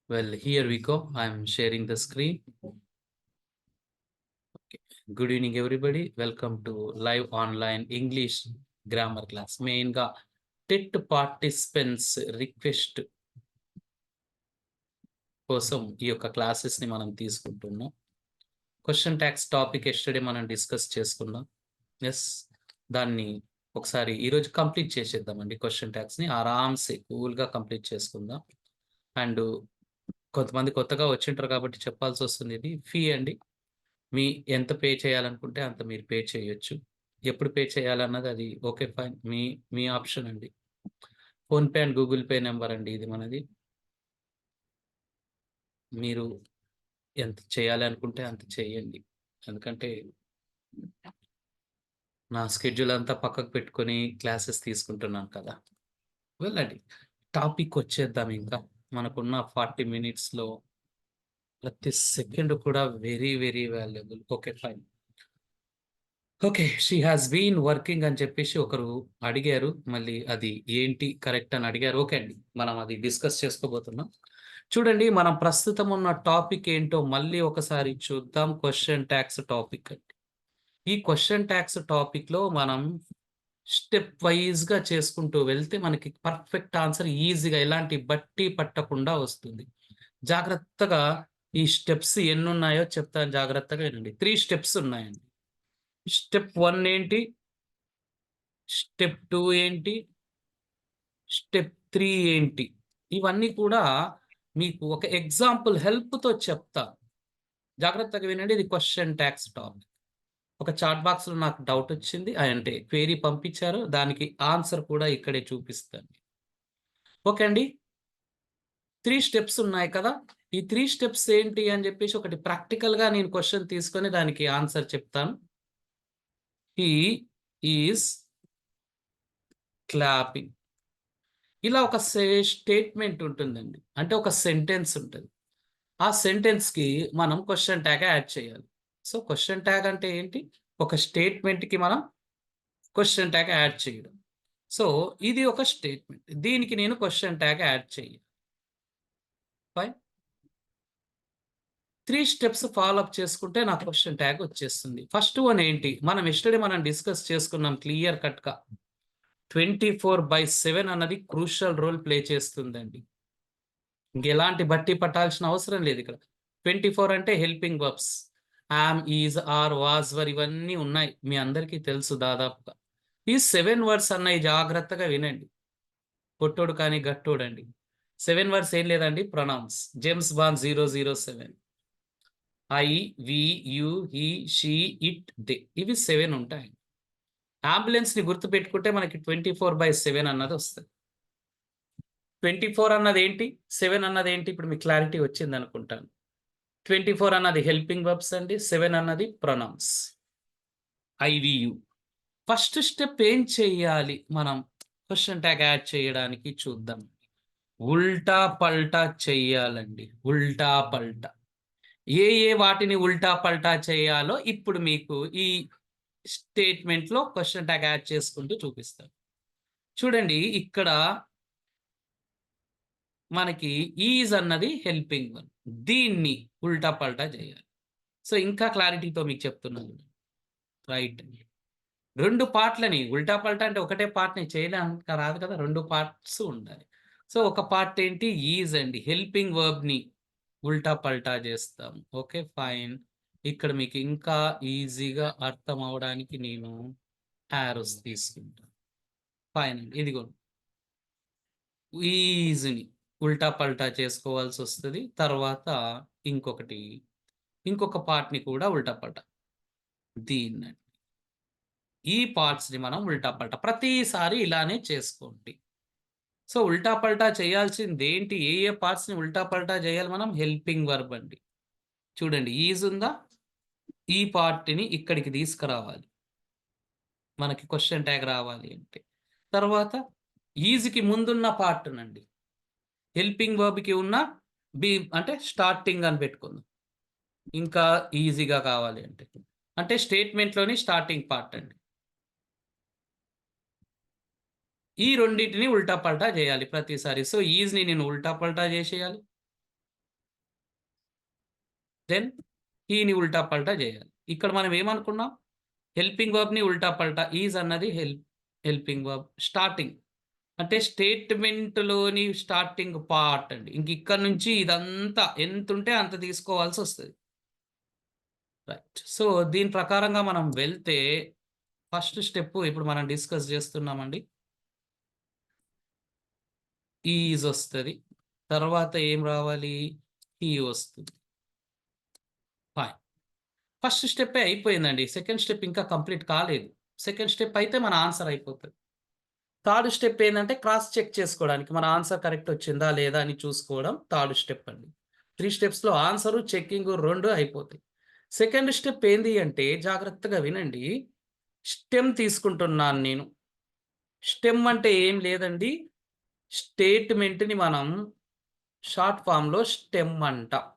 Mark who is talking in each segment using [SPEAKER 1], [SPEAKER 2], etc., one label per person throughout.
[SPEAKER 1] Well, here we go. I'm sharing the screen. Okay. Good evening, everybody. Welcome to live online English grammar class. Main ga TET participants request కోసం ఈ యొక్క classes ని మనం తీసుకుంటున్నాం. Question tags topic yesterday మనం discuss చేసుకున్నాం. Yes, దాన్ని ఒకసారి ఈరోజు కంప్లీట్ చేసేద్దామండి. క్వశ్చన్ ట్యాక్స్ ని ఆరామ్సే కూల్గా కంప్లీట్ చేసుకుందాం. అండ్ కొంతమంది కొత్తగా వచ్చింటారు కాబట్టి చెప్పాల్సి వస్తుంది. ఇది ఫీ అండి. మీ ఎంత పే చేయాలనుకుంటే అంత మీరు పే చేయొచ్చు. ఎప్పుడు పే చేయాలన్నది అది ఓకే, ఫైన్, మీ మీ ఆప్షన్ అండి. PhonePe and Google pay number అండి ఇది మనది. మీరు ఎంత చేయాలి అనుకుంటే అంత చేయండి. ఎందుకంటే నా స్కెడ్యూల్ అంతా పక్కకు పెట్టుకొని క్లాసెస్ తీసుకుంటున్నాను కదా. వెళ్ళండి, టాపిక్ వచ్చేద్దాం. ఇంకా మనకున్న 40 మినిట్స్లో ప్రతి సెకండ్ కూడా very very valuable. Okay, fine. Okay, she has been working అని చెప్పేసి ఒకరు అడిగారు. మళ్ళీ అది ఏంటి కరెక్ట్ అని అడిగారు. ఓకే అండి, మనం అది డిస్కస్ చేసుకోబోతున్నాం. చూడండి, మనం ప్రస్తుతం ఉన్న టాపిక్ ఏంటో మళ్ళీ ఒకసారి చూద్దాం. క్వశ్చన్ ట్యాక్స్ టాపిక్ అండి. ఈ క్వశ్చన్ ట్యాక్స్ టాపిక్ లో మనం స్టెప్ వైజ్ గా చేసుకుంటూ వెళ్తే మనకి పర్ఫెక్ట్ ఆన్సర్ ఈజీగా ఎలాంటి బట్టి పట్టకుండా వస్తుంది. జాగ్రత్తగా ఈ స్టెప్స్ ఎన్ని ఉన్నాయో చెప్తాను, జాగ్రత్తగా వినండి. 3 స్టెప్స్ ఉన్నాయండి. స్టెప్ 1 ఏంటి, స్టెప్ 2 ఏంటి, స్టెప్ 3 ఏంటి, ఇవన్నీ కూడా మీకు ఒక ఎగ్జాంపుల్ హెల్ప్తో చెప్తా. జాగ్రత్తగా వినండి. ఇది క్వశ్చన్ ట్యాక్స్ టాపిక్. ఒక చాట్ బాక్స్లో నాకు డౌట్ వచ్చింది, అంటే క్వేరీ పంపించారు, దానికి ఆన్సర్ కూడా ఇక్కడే చూపిస్తాను. ఓకే అండి, 3 స్టెప్స్ ఉన్నాయి కదా. ఈ 3 స్టెప్స్ ఏంటి అని చెప్పేసి ఒకటి ప్రాక్టికల్గా నేను క్వశ్చన్ తీసుకొని దానికి ఆన్సర్ చెప్తాను. He is clapping. ఇలా ఒక స్టేట్మెంట్ ఉంటుందండి, అంటే ఒక సెంటెన్స్ ఉంటుంది. ఆ సెంటెన్స్కి మనం క్వశ్చన్ ట్యాగ్ యాడ్ చేయాలి. సో క్వశ్చన్ ట్యాగ్ అంటే ఏంటి, ఒక స్టేట్మెంట్కి మనం క్వశ్చన్ ట్యాగ్ యాడ్ చేయడం. సో ఇది ఒక స్టేట్మెంట్, దీనికి నేను క్వశ్చన్ ట్యాగ్ యాడ్ చేయాలి. ఫైన్. 3 స్టెప్స్ ఫాలో అప్ చేసుకుంటే నా క్వశ్చన్ ట్యాగ్ వచ్చేస్తుంది. ఫస్ట్ వన్ ఏంటి, మనం ఎస్టర్డే మనం డిస్కస్ చేసుకున్నాం క్లియర్ కట్గా. 24/7 అన్నది క్రూషల్ రోల్ ప్లే చేస్తుందండి. ఇంకెలాంటి బట్టి పట్టాల్సిన అవసరం లేదు ఇక్కడ. 24 అంటే helping verbs, am, is, are, was, were, ఇవన్నీ ఉన్నాయి, మీ అందరికీ తెలుసు దాదాపుగా. ఈ 7 వర్డ్స్ అన్నవి జాగ్రత్తగా వినండి. పొట్టోడు కానీ గట్టోడు అండి. 7 వర్డ్స్ ఏం లేదండి, pronouns. James Bond 007, I, we, you, he, she, it, they, ఇవి 7 ఉంటాయి. అంబులెన్స్ ని గుర్తు పెట్టుకుంటే మనకి 24/7 అన్నది వస్తుంది. 24 అన్నది ఏంటి, 7 అన్నది ఏంటి, ఇప్పుడు మీకు క్లారిటీ వచ్చింది అనుకుంటాను. 24 అన్నది హెల్పింగ్ వర్బ్స్ అండి, 7 అన్నది ప్రొనౌన్స్. ఐవియు. ఫస్ట్ స్టెప్ ఏం చెయ్యాలి మనం క్వశ్చన్ ట్యాగ్ యాడ్ చేయడానికి, చూద్దాం. ఉల్టా పల్టా చెయ్యాలండి. ఉల్టా పల్టా ఏ వాటిని ఉల్టా పల్టా చేయాలో ఇప్పుడు మీకు ఈ స్టేట్మెంట్ లో క్వశ్చన్ ట్యాగ్ యాడ్ చేసుకుంటూ చూపిస్తాను. చూడండి, ఇక్కడ మనకి ఈజ్ అన్నది హెల్పింగ్ వర్బ్, దీన్ని ఉల్టా పల్టా చేయాలి. సో ఇంకా క్లారిటీతో మీకు చెప్తున్నాను, రైట్ అండి. 2 పార్ట్లని ఉల్టా పల్టా అంటే ఒకటే పార్ట్ని చేయడానికి రాదు కదా, 2 పార్ట్స్ ఉండాలి. సో ఒక పార్ట్ ఏంటి, ఈజ్ అండి, హెల్పింగ్ వర్బ్ని ఉల్టా పల్టా చేస్తాం. Okay, fine. ఇక్కడ మీకు ఇంకా ఈజీగా అర్థం అవడానికి నేను యారోస్ తీసుకుంటాను. ఫైన్ అండి, ఇదిగోండి. ఈజీని ఉల్టా పల్టా చేసుకోవాల్సి వస్తుంది. తర్వాత ఇంకొక పార్ట్ని కూడా ఉల్టా పల్టా, దీన్ని, ఈ పార్ట్స్ని మనం ఉల్టా పల్టా ప్రతిసారి ఇలానే చేసుకోండి. సో ఉల్టా పల్టా చేయాల్సింది ఏంటి, ఏ పార్ట్స్ని ఉల్టా పల్టా చేయాలి మనం, హెల్పింగ్ వర్బ్ అండి. చూడండి, ఈజ్ ఉందా, ఈ పార్ట్ని ఇక్కడికి తీసుకురావాలి మనకి క్వశ్చన్ ట్యాగ్ రావాలి అంటే. తర్వాత ఈజ్కి ముందున్న పార్ట్ నండి, హెల్పింగ్ వర్బ్కి ఉన్న బి అంటే స్టార్టింగ్ అని పెట్టుకుందాం, ఇంకా ఈజీగా కావాలి అంటే. అంటే స్టేట్మెంట్లోని స్టార్టింగ్ పార్ట్ అండి. ఈ రెండింటిని ఉల్టా పల్టా చేయాలి ప్రతిసారి. సో ఈజ్ని నేను ఉల్టా పల్టా చేసేయాలి, దెన్ హీని ఉల్టా పల్టా చేయాలి. ఇక్కడ మనం ఏమనుకున్నాం? హెల్పింగ్ వర్బ్‌ని ఉల్టా పల్టా ఈజ్ అన్నది హెల్పింగ్ వర్బ్. స్టార్టింగ్ అంటే స్టేట్మెంట్‌లోని స్టార్టింగ్ పార్ట్ అండి. ఇంక ఇక్కడ నుంచి ఇదంతా ఎంతుంటే అంత తీసుకోవాల్సొస్తది. రైట్. సో, దీని ప్రకారంగా మనం వెళ్తే ఫస్ట్ స్టెప్ ఇప్పుడు మనం డిస్కస్ చేస్తున్నామండి. ఈజ్ ఒస్తది. తర్వాత ఏం రావాలి? హీ వస్తుంది. ఫైన్. ఫస్ట్ స్టెప్పే అయిపోయిందండి. సెకండ్ స్టెప్ ఇంకా కంప్లీట్ కాలేదు. సెకండ్ స్టెప్ అయితే మన ఆన్సర్ అయిపోతది. థర్డ్ స్టెప్ ఏందంటే క్రాస్ చెక్ చేసుకోవడానికి మన ఆన్సర్ కరెక్ట్ వచ్చిందా లేదా అని చూసుకోవడం థర్డ్ స్టెప్ అండి. 3 స్టెప్స్‌లో ఆన్సరు, చెకింగు 2 అయిపోతాయి. సెకండ్ స్టెప్ ఏంది అంటే జాగ్రత్తగా వినండి. స్టెమ్ తీసుకుంటున్నాను నేను. స్టెమ్ అంటే ఏం లేదండి. స్టేట్‌మెంట్‌ని మనం షార్ట్ ఫార్మ్‌లో స్టెమ్ అంటాం.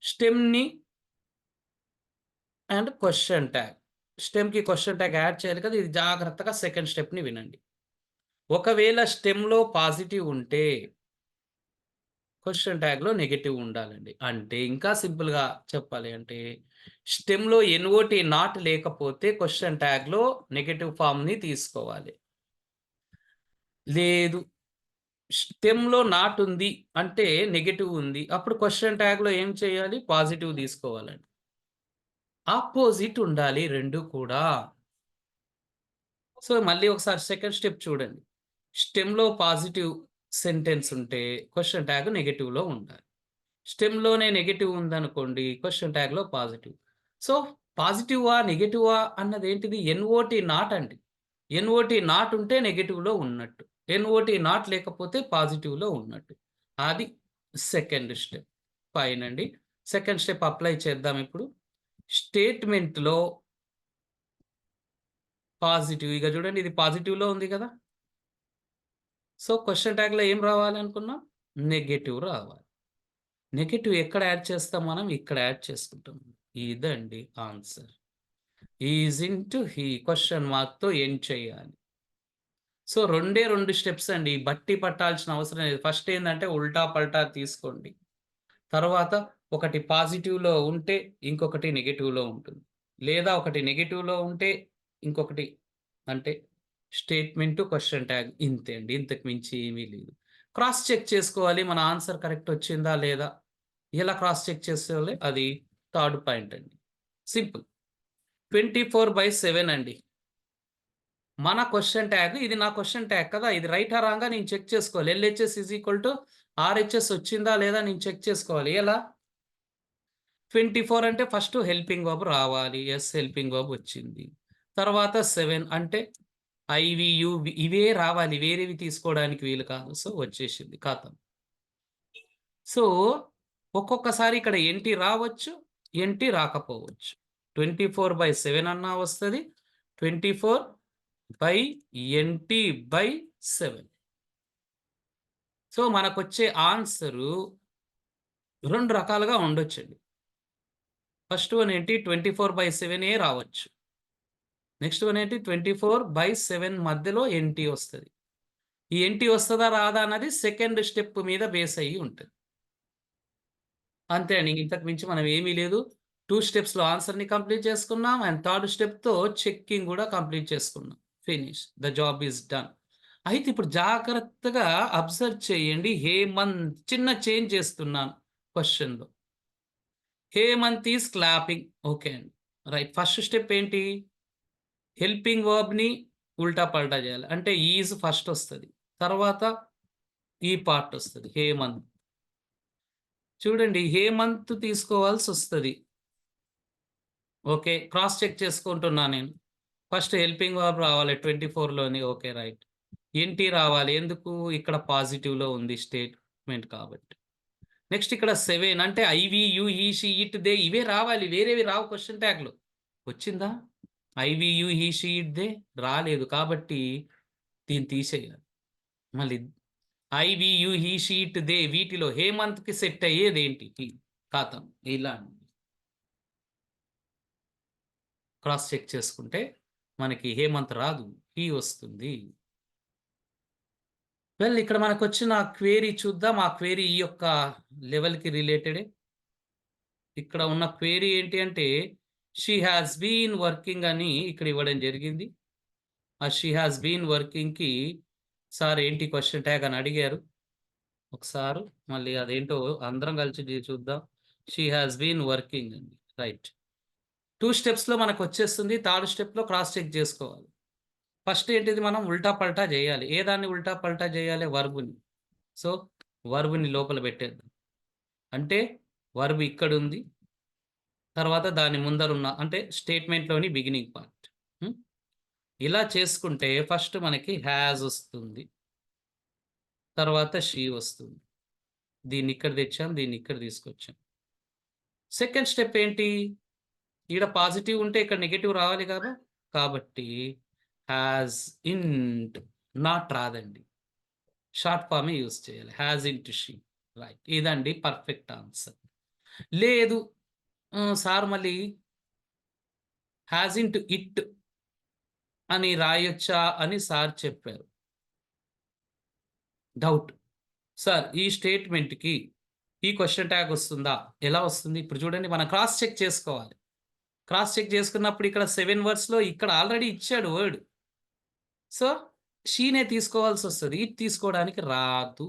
[SPEAKER 1] స్టెమ్‌ని అండ్ క్వెషన్ ట్యాగ్. స్టెమ్‌కి క్వెషన్ ట్యాగ్ యాడ్ చేయాలి కదా! ఇది జాగ్రత్తగా సెకండ్ స్టెప్‌ని వినండి. ఒకవేళ స్టెమ్‌లో పాజిటివ్ ఉంటే క్వెషన్ ట్యాగ్‌లో నెగెటివ్ ఉండాలండి. అంటే ఇంకా సింపుల్‌గా చెప్పాలి అంటే స్టెమ్‌లో ఎన్‌ఓటీ నాట్ లేకపోతే క్వెషన్ ట్యాగ్‌లో నెగెటివ్ ఫార్మ్‌ని తీసుకోవాలి. లేదు స్టెమ్‌లో నాట్ ఉంది అంటే నెగెటివ్ ఉంది. అప్పుడు క్వెషన్ ట్యాగ్‌లో ఏం చేయాలి? పాజిటివ్ తీసుకోవాలండి. అపోజిట్ ఉండాలి 2 కూడా. సో, మళ్ళీ ఒకసారి సెకండ్ స్టెప్ చూడండి. స్టెమ్‌లో పాజిటివ్ సెంటెన్స్ ఉంటే క్వెషన్ ట్యాగ్ నెగెటివ్‌లో ఉండాలి. స్టెమ్‌లోనే నెగెటివ్ ఉందనుకోండి క్వెషన్ ట్యాగ్‌లో పాజిటివ్. సో, పాజిటివా? నెగెటివా? అన్నదేంటిది ఎన్‌ఓటీ నాట్ అండి. ఎన్‌ఓటీ నాట్ ఉంటే నెగెటివ్‌లో ఉన్నట్టు. ఎన్‌ఓటీ నాట్ లేకపోతే పాజిటివ్‌లో ఉన్నట్టు. అది సెకండ్ స్టెప్. ఫైన్ అండి. సెకండ్ స్టెప్ అప్లై చేద్దాం ఇప్పుడు. స్టేట్‌మెంట్‌లో పాజిటివ్ ఇగ చూడండి ఇది పాజిటివ్‌లో ఉంది కదా! సో, క్వెషన్ ట్యాగ్‌లో ఏం రావాలనుకున్నాం? నెగెటివ్ రావాలి. నెగెటివ్ ఎక్కడ యాడ్ చేస్తాం మనం? ఇక్కడ యాడ్ చేసుకుంటాం. ఇదండి answer. Is into he question మార్క్‌తో ఎండ్ చేయాలి. సో, రెండే 2 స్టెప్స్ అండి. బట్టి పట్టాల్సిన అవసరం లేదు. ఫస్ట్ ఏందంటే ఉల్టా పల్టా తీసుకోండి. తర్వాత ఒకటి పాజిటివ్‌లో ఉంటే ఇంకొకటి నెగెటివ్‌లో ఉంటుంది. లేదా ఒకటి నెగెటివ్‌లో ఉంటే ఇంకొకటి అంటే స్టేట్మెంటు, క్వెషన్ ట్యాగ్ ఇంతే అండి. ఇంతకు మించి ఏమీ లేదు. క్రాస్ చెక్ చేసుకోవాలి మన ఆన్సర్ కరెక్ట్ వచ్చిందా లేదా? ఎలా క్రాస్ చెక్ చేసుకోవాలి? అది థర్డ్ పాయింట్ అండి. సింపుల్. 24/7 అండి. మన క్వెషన్ ట్యాగ్ ఇది నా క్వెషన్ ట్యాగ్ కదా! ఇది రైటా రాంగా నేను చెక్ చేసుకోవాలి. ఎల్‌హెచ్‌ఎస్ ఆర్‌హెచ్‌ఎస్ వచ్చిందా లేదా నేను చెక్ చేసుకోవాలి. ఎలా? 24 అంటే ఫస్ట్ హెల్పింగ్ వర్బ్ రావాలి. యెస్ హెల్పింగ్ వర్బ్ వచ్చింది. తర్వాత 7 అంటే ఐవి, యువి ఇవే రావాలి. వేరేవి తీసుకోవడానికి వీలు కాదు. సో, వచ్చేసింది ఖతం. సో, ఒక్కొక్కసారి ఇక్కడ ఎన్‌టి రావచ్చు. ఎన్‌టి రాకపోవచ్చు. 24/7 అన్నా వస్తది. 24/NT/7. సో, మనకొచ్చే ఆన్సరు 2 రకాలుగా ఉండొచ్చండి. ఫస్ట్ వన్ ఏంటి 24/7 రావచ్చు. నెక్స్ట్ వన్ ఏంటి 24/7 మధ్యలో ఎన్‌టి వస్తది. ఈ ఎన్‌టి వస్తదా? రాదా? అన్నది సెకండ్ స్టెప్ మీద బేస్ అయ్యి ఉంటది. అంతే అండి. ఇంతకు మించి మనం ఏమీ లేదు. 2 స్టెప్స్‌లో ఆన్సర్‌ని కంప్లీట్ చేసుకున్నాం. అండ్ థర్డ్ స్టెప్‌తో చెక్కింగ్ గూడా కంప్లీట్ చేసుకున్నాం. Finish. The job is done. అయితే ఇప్పుడు జాగ్రత్తగా అబ్జర్వ్ చేయండి. హేమంత్ చిన్న చేంజ్ చేస్తున్నాను క్వెషన్‌లో. Hemant is clapping. ఓకే అండి. రైట్. ఫస్ట్ స్టెప్ ఏంటి? హెల్పింగ్ వర్బ్‌ని ఉల్టా పల్టా చేయాలి. అంటే ఈజ్ ఫస్ట్ ఒస్తది. తర్వాత ఈ పార్ట్ ఒస్తది. హేమంత్. చూడండి హేమంత్ తీసుకోవాల్సొస్తది. ఓకే. క్రాస్ చెక్ చేసుకుంటున్నా నేను. ఫస్ట్ హెల్పింగ్ వర్బ్ రావాలి 24లోని. ఓకే. రైట్. ఎన్‌టి రావాలి. ఎందుకు? ఇక్కడ పాజిటివ్‌లో ఉంది స్టేట్‌మెంట్ కాబట్టి. నెక్స్ట్ ఇక్కడ 7 అంటే IV, you, he, she, it, they ఇవే రావాలి. వేరేవి రావు క్వెషన్ ట్యాగ్‌లో. వచ్చిందా? IV, you, he, she, it, they రాలేదు. కాబట్టి దీన్ని తీసేయాలి. మళ్ళీ IV, you, he, she, it, they వీటిలో హేమంత్‌కి సెట్ అయ్యేదేంటి? హీ. ఖాతం. ఇలా క్రాస్ చెక్ చేసుకుంటే మనకి హేమంత్ రాదు. హీ వస్తుంది. వెల్ ఇక్కడ మనకొచ్చిన క్వెరీ చూద్దాం. ఆ క్వెరీ ఈ యొక్క లెవెల్‌కి రిలేటెడే. ఇక్కడ ఉన్న క్వెరీ ఏంటి అంటే షీ హాస్ బీన్ వర్కింగ్ అని ఇక్కడ ఇవ్వడం జరిగింది. ఆ షీ హాస్ బీన్ వర్కింగ్కి సార్ ఏంటి క్వశ్చన్ ట్యాగ్ అని అడిగారు. ఒకసారి మళ్ళీ అదేంటో అందరం కలిసి చూద్దాం. షీ హాస్ బీన్ వర్కింగ్ అండి. రైట్. 2 స్టెప్స్లో మనకు వచ్చేస్తుంది. థర్డ్ స్టెప్లో క్రాస్ చెక్ చేసుకోవాలి. ఫస్ట్ ఏంటిది, మనం ఉల్టా పల్టా చేయాలి. ఏ దాన్ని ఉల్టా పల్టా చేయాలి? వర్బుని. సో వర్బుని లోపల పెట్టేద్దాం. అంటే వర్బ్ ఇక్కడ ఉంది, తర్వాత దాని ముందరున్న అంటే స్టేట్మెంట్లోని బిగినింగ్ పార్ట్. ఇలా చేసుకుంటే ఫస్ట్ మనకి హ్యాజ్ వస్తుంది, తర్వాత షీ వస్తుంది. దీన్ని ఇక్కడ తెచ్చాం, దీన్ని ఇక్కడ తీసుకొచ్చాం. సెకండ్ స్టెప్ ఏంటి, ఈడ పాజిటివ్ ఉంటే ఇక్కడ నెగటివ్ రావాలి కదా, కాబట్టి హ్యాజ్ ఇంట్ నాట్ రాదండి, షార్ట్ ఫామే యూజ్ చేయాలి, హ్యాజ్ ఇంట్ షీ. రైట్, ఇదండి పర్ఫెక్ట్ ఆన్సర్. లేదు సార్ మళ్ళీ హ్యాజ్ ఇంట్ ఇట్ అని రాయొచ్చా అని సార్ చెప్పారు. డౌట్, సార్ ఈ స్టేట్మెంట్కి ఈ క్వశ్చన్ ట్యాగ్ వస్తుందా? ఎలా వస్తుంది? ఇప్పుడు చూడండి, మనం క్రాస్ చెక్ చేసుకోవాలి. క్రాస్ చెక్ చేసుకున్నప్పుడు ఇక్కడ 7 వర్డ్స్లో ఇక్కడ ఆల్రెడీ ఇచ్చాడు వర్డ్, సో షీనే తీసుకోవాల్సి వస్తుంది, ఇట్ తీసుకోవడానికి రాదు.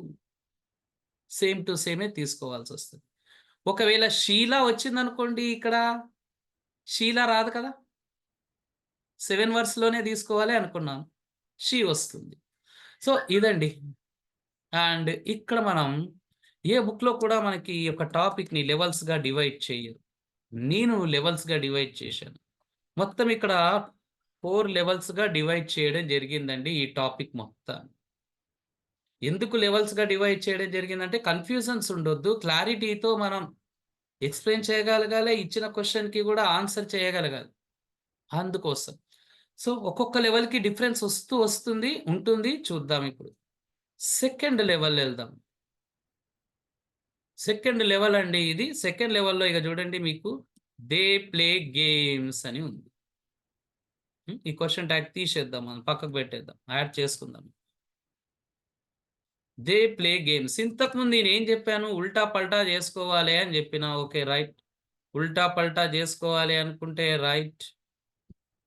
[SPEAKER 1] సేమ్ టు సేమే తీసుకోవాల్సి వస్తుంది. ఒకవేళ షీలా వచ్చిందనుకోండి, ఇక్కడ షీలా రాదు కదా, 7 వర్డ్స్లోనే తీసుకోవాలి అనుకున్నాను, షీ వస్తుంది. సో ఇదండి. అండ్ ఇక్కడ మనం ఏ బుక్లో కూడా మనకి ఈ యొక్క టాపిక్ని లెవెల్స్గా డివైడ్ చేయరు. నేను లెవెల్స్గా డివైడ్ చేశాను. మొత్తం ఇక్కడ 4 లెవెల్స్గా డివైడ్ చేయడం జరిగిందండి ఈ టాపిక్ మొత్తం. ఎందుకు లెవెల్స్గా డివైడ్ చేయడం జరిగిందంటే కన్ఫ్యూజన్స్ ఉండొద్దు, క్లారిటీతో మనం ఎక్స్ప్లెయిన్ చేయగలగాలి, ఇచ్చిన క్వశ్చన్కి కూడా ఆన్సర్ చేయగలగాలి, అందుకోసం. సో ఒక్కొక్క లెవెల్కి డిఫరెన్స్ ఉంటుంది. చూద్దాం ఇప్పుడు. సెకండ్ లెవెల్ వెళ్దాం. సెకండ్ లెవెల్ అండి ఇది. సెకండ్ లెవెల్లో ఇక చూడండి, మీకు దే ప్లే గేమ్స్ అని ఉంది. ఈ క్వశ్చన్ ట్యాగ్ తీసేద్దాం, మనం పక్కకు పెట్టేద్దాం, యాడ్ చేసుకుందాం. They play games. ఇంతకుముందు నేను ఏం చెప్పాను, ఉల్టా పల్టా చేసుకోవాలి అని చెప్పిన. ఓకే రైట్, ఉల్టా పల్టా చేసుకోవాలి అనుకుంటే రైట్,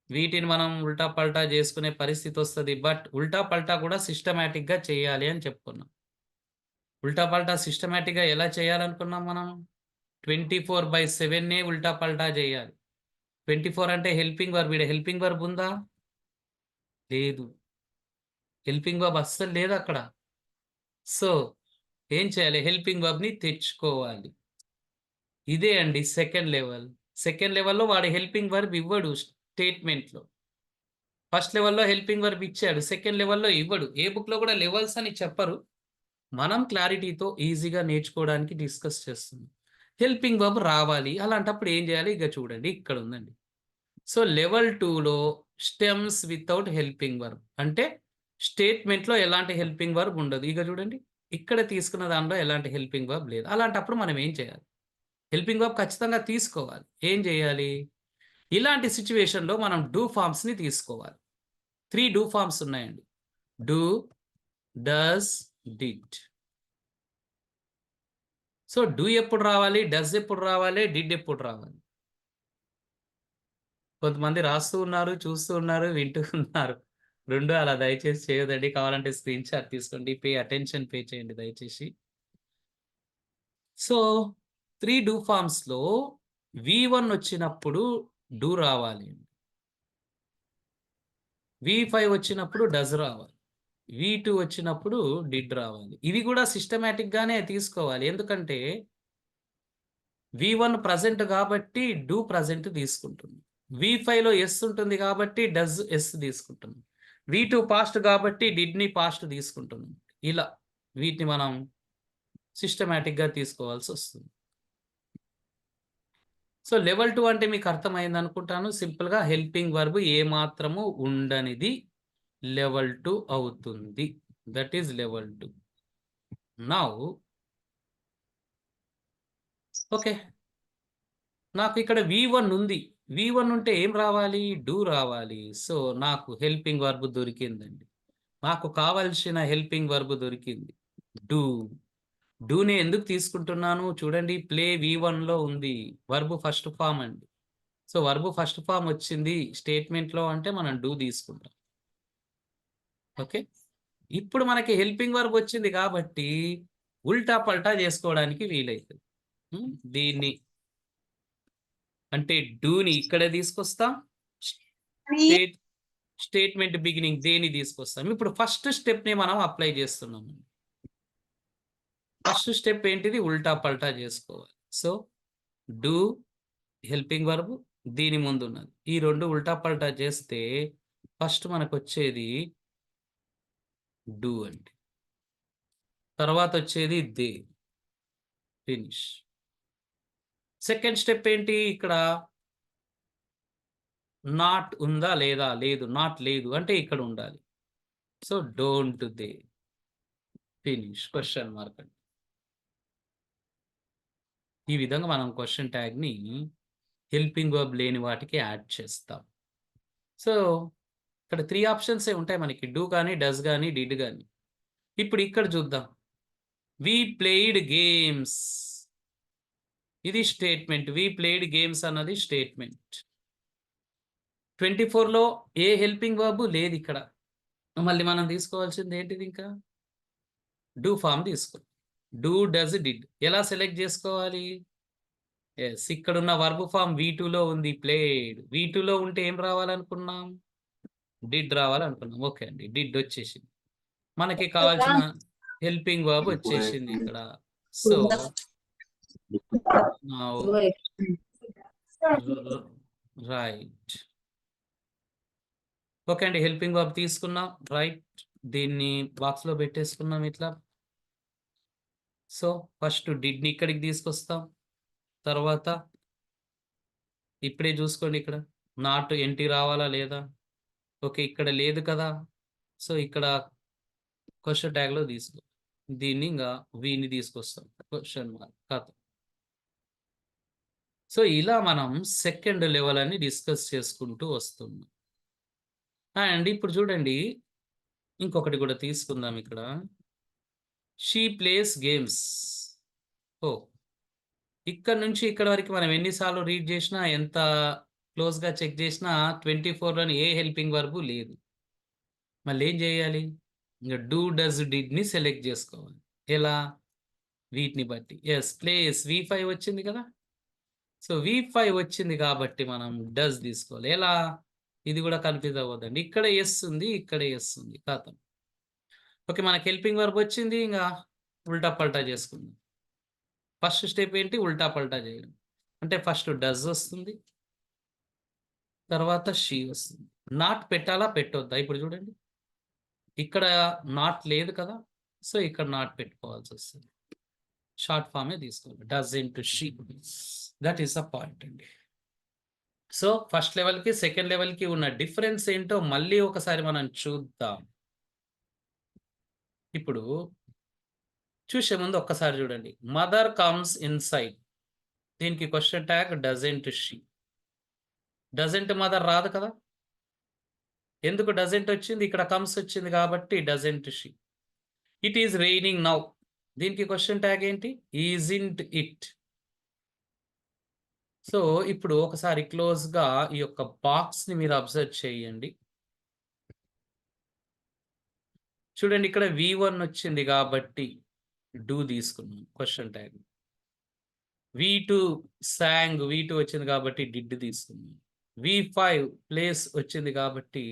[SPEAKER 1] వీటిని మనం ఉల్టా పల్టా చేసుకునే పరిస్థితి వస్తుంది. బట్ ఉల్టా పల్టా కూడా సిస్టమేటిక్గా చేయాలి అని చెప్పుకున్నాం. ఉల్టా పల్టా సిస్టమేటిక్గా ఎలా చేయాలనుకున్నాం మనం, 24/7 ఉల్టా పల్టా చేయాలి. 24 అంటే హెల్పింగ్ వర్బ్. ఇక్కడ హెల్పింగ్ వర్బ్ ఉందా? లేదు, హెల్పింగ్ వర్బ్ అస్సలు లేదు అక్కడ. సో ఏం చేయాలి, హెల్పింగ్ వర్బ్ని తెచ్చుకోవాలి. ఇదే అండి సెకండ్ లెవెల్. సెకండ్ లెవెల్లో వాడు హెల్పింగ్ వర్బ్ ఇవ్వడు స్టేట్మెంట్లో. ఫస్ట్ లెవెల్లో హెల్పింగ్ వర్బ్ ఇచ్చాడు, సెకండ్ లెవెల్లో ఇవ్వడు. ఏ బుక్లో కూడా లెవెల్స్ అని చెప్పరు, మనం క్లారిటీతో ఈజీగా నేర్చుకోవడానికి డిస్కస్ చేస్తున్నాం. హెల్పింగ్ వర్బ్ రావాలి, అలాంటప్పుడు ఏం చేయాలి, ఇక చూడండి ఇక్కడ ఉందండి. సో లెవెల్ 2లో స్టెమ్స్ వితౌట్ హెల్పింగ్ వర్బ్ అంటే స్టేట్మెంట్లో ఎలాంటి హెల్పింగ్ వర్బ్ ఉండదు. ఇక చూడండి, ఇక్కడ తీసుకున్న దానిలో ఎలాంటి హెల్పింగ్ వర్బ్ లేదు. అలాంటప్పుడు మనం ఏం చేయాలి, హెల్పింగ్ వర్బ్ ఖచ్చితంగా తీసుకోవాలి. ఏం చేయాలి, ఇలాంటి సిచ్యువేషన్లో మనం డూ ఫార్మ్స్ని తీసుకోవాలి. 3 డూ ఫార్మ్స్ ఉన్నాయండి, do, does, did. So do ఎప్పుడు రావాలి, డస్ ఎప్పుడు రావాలి, డిడ్ ఎప్పుడు రావాలి? కొంతమంది రాస్తూ ఉన్నారు, చూస్తూ ఉన్నారు, వింటూ ఉన్నారు. రెండు అలా దయచేసి చేయదండి. కావాలంటే స్క్రీన్ షాట్ తీసుకోండి, అటెన్షన్ పే చేయండి దయచేసి. సో 3 డూ ఫార్మ్స్లో V1 వచ్చినప్పుడు డూ రావాలి, V5 వచ్చినప్పుడు డస్ రావాలి, V2 వచ్చినప్పుడు డిడ్ రావాలి. ఇవి కూడా సిస్టమేటిక్గానే తీసుకోవాలి, ఎందుకంటే V1 ప్రజెంట్ కాబట్టి డూ ప్రజెంట్ తీసుకుంటుంది, V5లో ఎస్ ఉంటుంది కాబట్టి డస్ ఎస్ తీసుకుంటుంది, V2 పాస్ట్ కాబట్టి డిడ్ని పాస్ట్ తీసుకుంటుంది. ఇలా వీటిని మనం సిస్టమేటిక్గా తీసుకోవాల్సి వస్తుంది. సో లెవెల్ 2 అంటే మీకు అర్థమైంది అనుకుంటాను. సింపుల్గా హెల్పింగ్ వర్బ్ ఏమాత్రము ఉండనిది లెవెల్ 2 అవుతుంది. That is level 2. Now okay, నాకు ఇక్కడ V1 ఉంది. V1 ఉంటే ఏం రావాలి, డూ రావాలి. సో నాకు హెల్పింగ్ వర్బ్ దొరికిందండి, నాకు కావలసిన హెల్పింగ్ వర్బ్ దొరికింది, డూ. డూని ఎందుకు తీసుకుంటున్నాను చూడండి, ప్లే V1లో ఉంది, వర్బ్ ఫస్ట్ ఫామ్ అండి. సో వర్బ్ ఫస్ట్ ఫామ్ వచ్చింది స్టేట్మెంట్లో అంటే మనం డూ తీసుకుంటాం. ఓకే, ఇప్పుడు మనకి హెల్పింగ్ వర్బ్ వచ్చింది కాబట్టి ఉల్టా పల్టా చేసుకోవడానికి వీలైతుంది. దీన్ని అంటే డూని ఇక్కడే తీసుకొస్తాం, స్టేట్ స్టేట్మెంట్ బిగినింగ్ దేని తీసుకొస్తాం. ఇప్పుడు ఫస్ట్ స్టెప్ని మనం అప్లై చేస్తున్నాం. ఫస్ట్ స్టెప్ ఏంటిది, ఉల్టా పల్టా చేసుకోవాలి. సో డూ హెల్పింగ్ వర్బ్ దీని ముందు ఉన్నది, ఈ రెండు ఉల్టా పల్టా చేస్తే ఫస్ట్ మనకు వచ్చేది డూ అండి, తర్వాత వచ్చేది దే, ఫినిష్. సెకండ్ స్టెప్ ఏంటి, ఇక్కడ నాట్ ఉందా లేదా, లేదు, నాట్ లేదు అంటే ఇక్కడ ఉండాలి. So don't they, finish, question mark అండి. ఈ విధంగా మనం క్వశ్చన్ ట్యాగ్ని హెల్పింగ్ వర్బ్ లేని వాటికి యాడ్ చేస్తాం. సో ఇక్కడ 3 ఆప్షన్సే ఉంటాయి మనకి, డూ కానీ, డస్ కానీ, డిడ్ కానీ. ఇప్పుడు ఇక్కడ చూద్దాం, వి ప్లేయిడ్ గేమ్స్, ఇది స్టేట్మెంట్. వి ప్లేయిడ్ గేమ్స్ అన్నది స్టేట్మెంట్. 24లో ఏ హెల్పింగ్ వర్బ్ లేదు ఇక్కడ. మళ్ళీ మనం తీసుకోవాల్సింది ఏంటిది, ఇంకా డూ ఫామ్ తీసుకో. డూ, డస్, డిడ్ ఎలా సెలెక్ట్ చేసుకోవాలి? ఎస్, ఇక్కడున్న వర్బ్ ఫామ్ V2లో ఉంది, ప్లేడ్. V2లో ఉంటే ఏం రావాలనుకున్నాం, డిడ్ రావాలనుకున్నాం. ఓకే అండి, డిడ్ వచ్చేసింది. మనకి కావాల్సిన హెల్పింగ్ వర్బ్ వచ్చేసింది ఇక్కడ. So right. ఓకే అండి, హెల్పింగ్ వర్బ్ తీసుకున్నాం, రైట్. దీన్ని బాక్స్లో పెట్టేసుకున్నాం ఇట్లా. సో ఫస్ట్ డిడ్ని ఇక్కడికి తీసుకొస్తాం, తర్వాత ఇప్పుడే చూసుకోండి ఇక్కడ నాట్ ఎంటీ రావాలా లేదా. ఓకే, ఇక్కడ లేదు కదా, సో ఇక్కడ క్వశ్చన్ ట్యాగ్లో తీసుకో, దీన్ని ఇంకా వీని తీసుకొస్తాం, క్వశ్చన్ మార్క్ కథ. సో ఇలా మనం సెకండ్ లెవెల్ అని డిస్కస్ చేసుకుంటూ వస్తున్నాం. అండ్ ఇప్పుడు చూడండి, ఇంకొకటి కూడా తీసుకుందాం ఇక్కడ, షీ ప్లేస్ గేమ్స్. ఓ, ఇక్కడ నుంచి ఇక్కడ వరకు మనం ఎన్నిసార్లు రీడ్ చేసినా, ఎంత క్లోజ్గా చెక్ చేసినా 24లోని ఏ హెల్పింగ్ వర్బ్ లేదు. మళ్ళీ ఏం చేయాలి, ఇంకా డూ, డస్, డిడ్ని సెలెక్ట్ చేసుకోవాలి. ఎలా, వీటిని బట్టి. ఎస్, ప్లేస్ V5 వచ్చింది కదా, సో V5 వచ్చింది కాబట్టి మనం డస్ తీసుకోవాలి. ఎలా, ఇది కూడా కన్ఫ్యూజ్ అవ్వదండి, ఇక్కడ ఎస్ ఉంది, ఇక్కడ ఎస్ ఉంది, ఖాతం. ఓకే, మనకి హెల్పింగ్ వర్బ్ వచ్చింది, ఇంకా ఉల్టా పల్టా చేసుకుందాం. ఫస్ట్ స్టెప్ ఏంటి, ఉల్టా పల్టా చేయడం. అంటే ఫస్ట్ డస్ వస్తుంది, తర్వాత షీ వస్తుంది. నాట్ పెట్టాలా పెట్టొద్దా, ఇప్పుడు చూడండి ఇక్కడ నాట్ లేదు కదా, సో ఇక్కడ నాట్ పెట్టుకోవాల్సి వస్తుంది. షార్ట్ ఫామే తీసుకోవాలి, does into she. That is the point అండి. సో ఫస్ట్ లెవెల్కి సెకండ్ లెవెల్కి ఉన్న డిఫరెన్స్ ఏంటో మళ్ళీ ఒకసారి మనం చూద్దాం. ఇప్పుడు చూసే ముందు ఒక్కసారి చూడండి, మదర్ కమ్స్ ఇన్సైడ్, దీనికి question tag doesn't she. Doesn't mother రాదు కదా, ఎందుకు డజంట్ వచ్చింది, ఇక్కడ కమ్స్ వచ్చింది కాబట్టి doesn't she. It is raining now, దీనికి క్వశ్చన్ ట్యాగ్ ఏంటి, ఈజింట్ ఇట్. సో ఇప్పుడు ఒకసారి క్లోజ్గా ఈ యొక్క బాక్స్ని మీరు అబ్జర్వ్ చేయండి. చూడండి, ఇక్కడ V1 వచ్చింది కాబట్టి డూ తీసుకున్నాం question tag. V2 song, V2 వచ్చింది కాబట్టి డిడ్ తీసుకున్నాం. V5 ప్లేస్ వచ్చింది కాబట్టి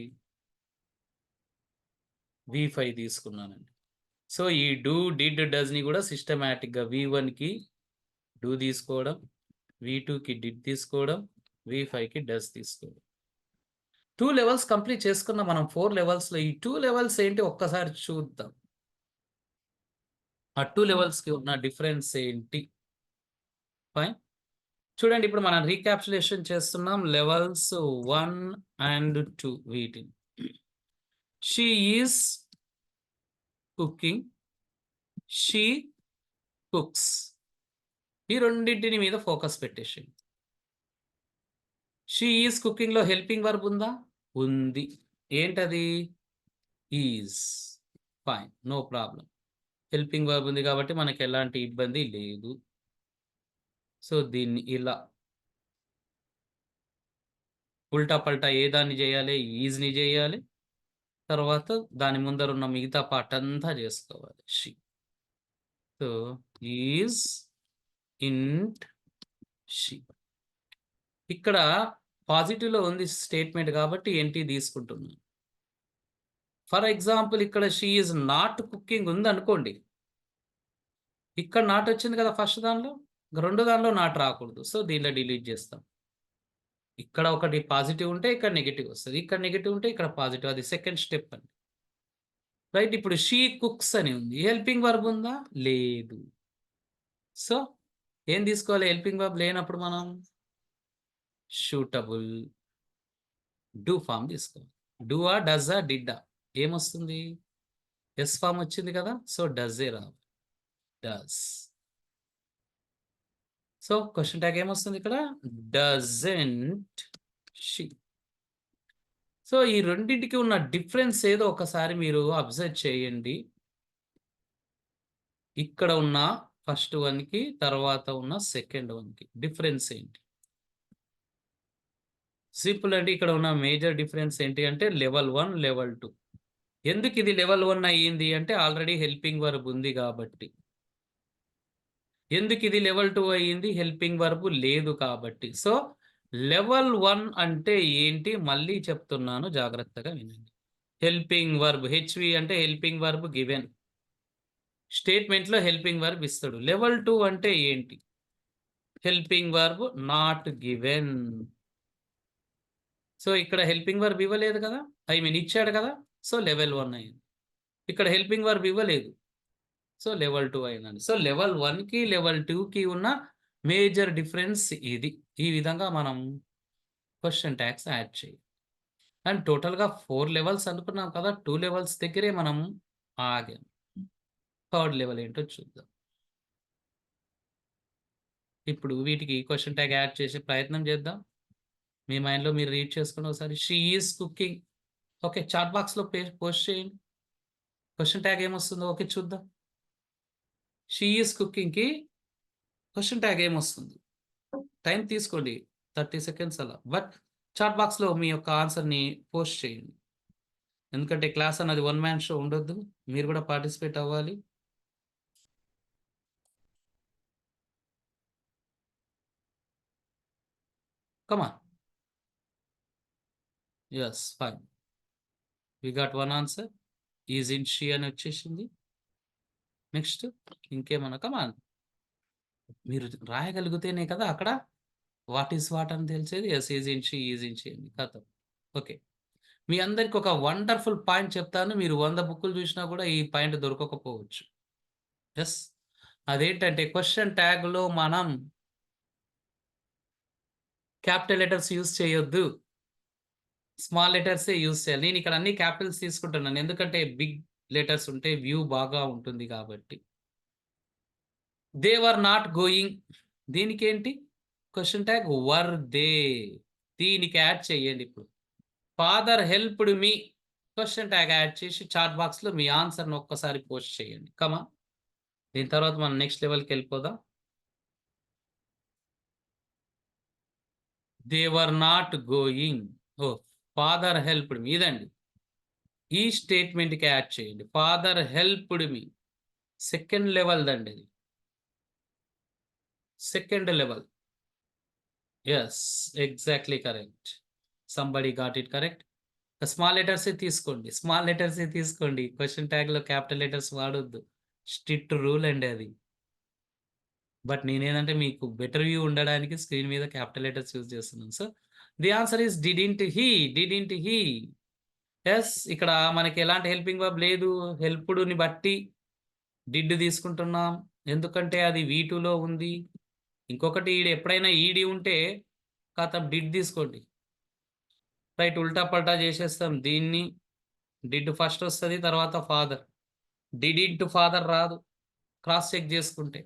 [SPEAKER 1] V5 తీసుకున్నానండి. సో ఈ డూ, డిడ్, డస్ని కూడా సిస్టమేటిక్గా V1కి డూ తీసుకోవడం, V2కి డిడ్ తీసుకోవడం, V5కి డస్ తీసుకోవడం. 2 లెవెల్స్ కంప్లీట్ చేసుకున్నాం మనం 4 లెవెల్స్లో. ఈ 2 లెవెల్స్ ఏంటి ఒక్కసారి చూద్దాం, ఆ 2 లెవెల్స్కి ఉన్న డిఫరెన్స్ ఏంటి. ఫైన్, చూడండి ఇప్పుడు మనం రీక్యాప్చులేషన్ చేస్తున్నాం లెవెల్స్ 1 and 2 వీటిని. She is cooking, she cooks, ఈ రెండింటిని మీద ఫోకస్ పెట్టేసి. షీ ఈజ్ కుకింగ్లో హెల్పింగ్ వర్బ్ ఉందా, ఉంది. ఏంటది, is. Fine, no problem. Helping verb ఉంది కాబట్టి మనకి ఎలాంటి ఇబ్బంది లేదు. సో, దీన్ని ఇలా ఉల్టా పల్టా ఏ దాన్ని జేయాలి? ఈజ్‌ని జేయాలి. తర్వాత దాని ముందరున్న మిగతా పార్ట్ అంతా జేసుకోవాలి. సో, ఈజ్, ఇంట్, షీ. ఇక్కడ పాజిటివ్‌లో ఉంది స్టేట్‌మెంట్ కాబట్టి ఎన్‌టీ తీసుకుంటున్నాను. ఫర్ ఎగ్జాంపుల్ ఇక్కడ షీ ఈజ్ నాట్ కుకింగ్ ఉందనుకోండి. ఇక్కడ నాట్ వచ్చింది కదా ఫస్ట్ దానిలో. రెండో దానిలో నాట్ రాకూడదు. సో, దీనిలో డిలీట్ చేస్తాం. ఇక్కడ ఒకటి పాజిటివ్ ఉంటే ఇక్కడ నెగెటివ్ వస్తది. ఇక్కడ నెగెటివ్ ఉంటే ఇక్కడ పాజిటివ్. అది సెకండ్ స్టెప్ అండి. రైట్. ఇప్పుడు షీ కుక్స్ అని ఉంది. హెల్పింగ్ వర్బ్ ఉందా? లేదు. సో, ఏం తీసుకోవాలి హెల్పింగ్ వర్బ్ లేనప్పుడు మనం? షూటబుల్ డూ ఫార్మ్ తీసుకోవాలి. డూఆ, డస్సా, డిడ్డా ఏమొస్తుంది? ఎస్ ఫార్మ్ వచ్చింది కదా! సో, డస్సే రావాలి. డస్. సో, క్వెషన్ ట్యాగ్ ఏమొస్తుంది ఇక్కడ? Doesn't she. సో, ఈ రెండిటికి ఉన్న డిఫరెన్స్ ఏదో ఒకసారి మీరు అబ్జర్వ్ చేయండి. ఇక్కడ ఉన్న ఫస్ట్ వన్‌కి, తర్వాత ఉన్న సెకండ్ వన్‌కి డిఫరెన్స్ ఏంటి? సింపుల్ అండి. ఇక్కడ ఉన్న మేజర్ డిఫరెన్స్ ఏంటి అంటే లెవెల్ 1, లెవెల్ 2. ఎందుకు ఇది లెవెల్ 1 అయ్యింది అంటే ఆల్రెడీ హెల్పింగ్ వర్బ్ ఉంది కాబట్టి. ఎందుకు ఇది లెవెల్ 2 అయ్యింది? హెల్పింగ్ వర్బ్ లేదు కాబట్టి. సో, లెవెల్ 1 అంటే ఏంటి? మళ్ళీ చెప్తున్నాను జాగ్రత్తగా వినండి. హెల్పింగ్ వర్బ్ హెచ్‌వి అంటే హెల్పింగ్ వర్బ్ గివెన్. స్టేట్‌మెంట్‌లో హెల్పింగ్ వర్బ్ ఇస్తాడు. లెవెల్ 2 అంటే ఏంటి? Helping verb not given. So, ఇక్కడ హెల్పింగ్ వర్బ్ ఇవ్వలేదు కదా! ఐ మీన్ ఇచ్చాడు కదా! సో, లెవెల్ 1 అయింది. ఇక్కడ హెల్పింగ్ వర్బ్ ఇవ్వలేదు. సో, లెవెల్ 2 అయిందండి. సో, లెవెల్ 1కి, లెవెల్ 2కి ఉన్న మేజర్ డిఫరెన్స్ ఇది. ఈ విధంగా మనం క్వెషన్ ట్యాగ్స్ యాడ్ చేయాలి. అండ్ టోటల్‌గా 4 లెవెల్స్ అనుకున్నాం కదా! 2 లెవెల్స్ దగ్గరే మనం ఆగాం. థర్డ్ లెవెల్ ఏంటో చూద్దాం. ఇప్పుడు వీటికి క్వెషన్ ట్యాగ్ యాడ్ చేసే ప్రయత్నం చేద్దాం. మీ మైండ్‌లో మీరు రీడ్ చేసుకోండి ఒకసారి. She is cooking. Okay. Chat బాక్స్‌లో పోస్ట్ చేయండి. క్వెషన్ ట్యాగ్ ఏమొస్తుందో ఓకే చూద్దాం. షీ ఈజ్ కుకింగ్‌కి క్వెషన్ ట్యాగ్ ఏమొస్తుంది? టైం తీసుకోండి. 30 సెకండ్స్ అలా. బట్ చాట్ బాక్స్‌లో మీ యొక్క ఆన్సర్‌ని పోస్ట్ చేయండి. ఎందుకంటే క్లాస్ అన్నది వన్ మ్యాన్ షో ఉండొద్దు. మీరు కూడా పార్టిసిపేట్ అవ్వాలి. Come on. Yes. Fine. We got one answer. Isn't she అని వచ్చేసింది. నెక్స్ట్ ఇంకేమన్నా కమ్ ఆన్. మీరు రాయగలిగితేనే కదా అక్కడ వాట్ ఈస్ వాట్ అని తెలిసేది. Yes. Is in she, is in she అని ఖతం. ఓకే. మీ అందరికి ఒక వండర్‌ఫుల్ పాయింట్ చెప్తాను. మీరు 100 బుక్కులు చూసినా కూడా ఈ పాయింట్ దొరకకపోవచ్చు. యెస్. అదేంటంటే క్వెషన్ ట్యాగ్‌లో మనం క్యాపిటల్ లెటర్స్ యూజ్ చేయొద్దు. స్మాల్ లెటర్సే యూజ్ చేయాలి. నేను ఇక్కడ అన్ని క్యాపిటల్స్ తీసుకుంటున్నాను. ఎందుకంటే బిగ్ లెటర్స్ ఉంటే వ్యూ బాగా ఉంటుంది కాబట్టి. They were not going. దీనికేంటి? Question tag were they. దీనికి యాడ్ చేయండి ఇప్పుడు. Father helped me. Question tag add చేసి చాట్ బాక్స్‌లో మీ ఆన్సర్‌ని ఒక్కసారి పోస్ట్ చేయండి. Come on. దీని తర్వాత మనం నెక్స్ట్ లెవెల్‌కెళ్ళిపోదాం. They were not going. Oh! Father helped me. ఇదండి. ఈ స్టేట్‌మెంట్‌కి యాడ్ చేయండి. Father helped me. సెకండ్ లెవెల్‌దండి ఇది. Second level. Yes. Exactly correct. Somebody got it correct. Small లెటర్సే తీసుకోండి. స్మాల్ లెటర్సే తీసుకోండి. క్వెషన్ ట్యాగ్‌లో క్యాపిటల్ లెటర్స్ వాడొద్దు. స్ట్రిక్ట్ రూల్ అండి అది. బట్ నేనేందంటే మీకు బెటర్ వ్యూ ఉండడానికి స్క్రీన్ మీద క్యాపిటల్ లెటర్స్ యూజ్ చేస్తున్నాను. So, the answer is didn't he. Didn't he. Yes. ఇక్కడ మనకి ఎలాంటి హెల్పింగ్ వర్బ్ లేదు. హెల్ప్‌డ్‌ని బట్టి డిడ్ తీసుకుంటున్నాం. ఎందుకంటే అది వి2లో ఉంది. ఇంకొకటి ఎప్పుడైనా ఈడీ ఉంటే ఖతం డిడ్ తీసుకోండి. రైట్. ఉల్టా పల్టా చేసేస్తాం దీన్ని. డిడ్ ఫస్ట్ వస్తది. తర్వాత ఫాదర్. డిడింట్ ఫాదర్ రాదు. క్రాస్ చెక్ చేసుకుంటే.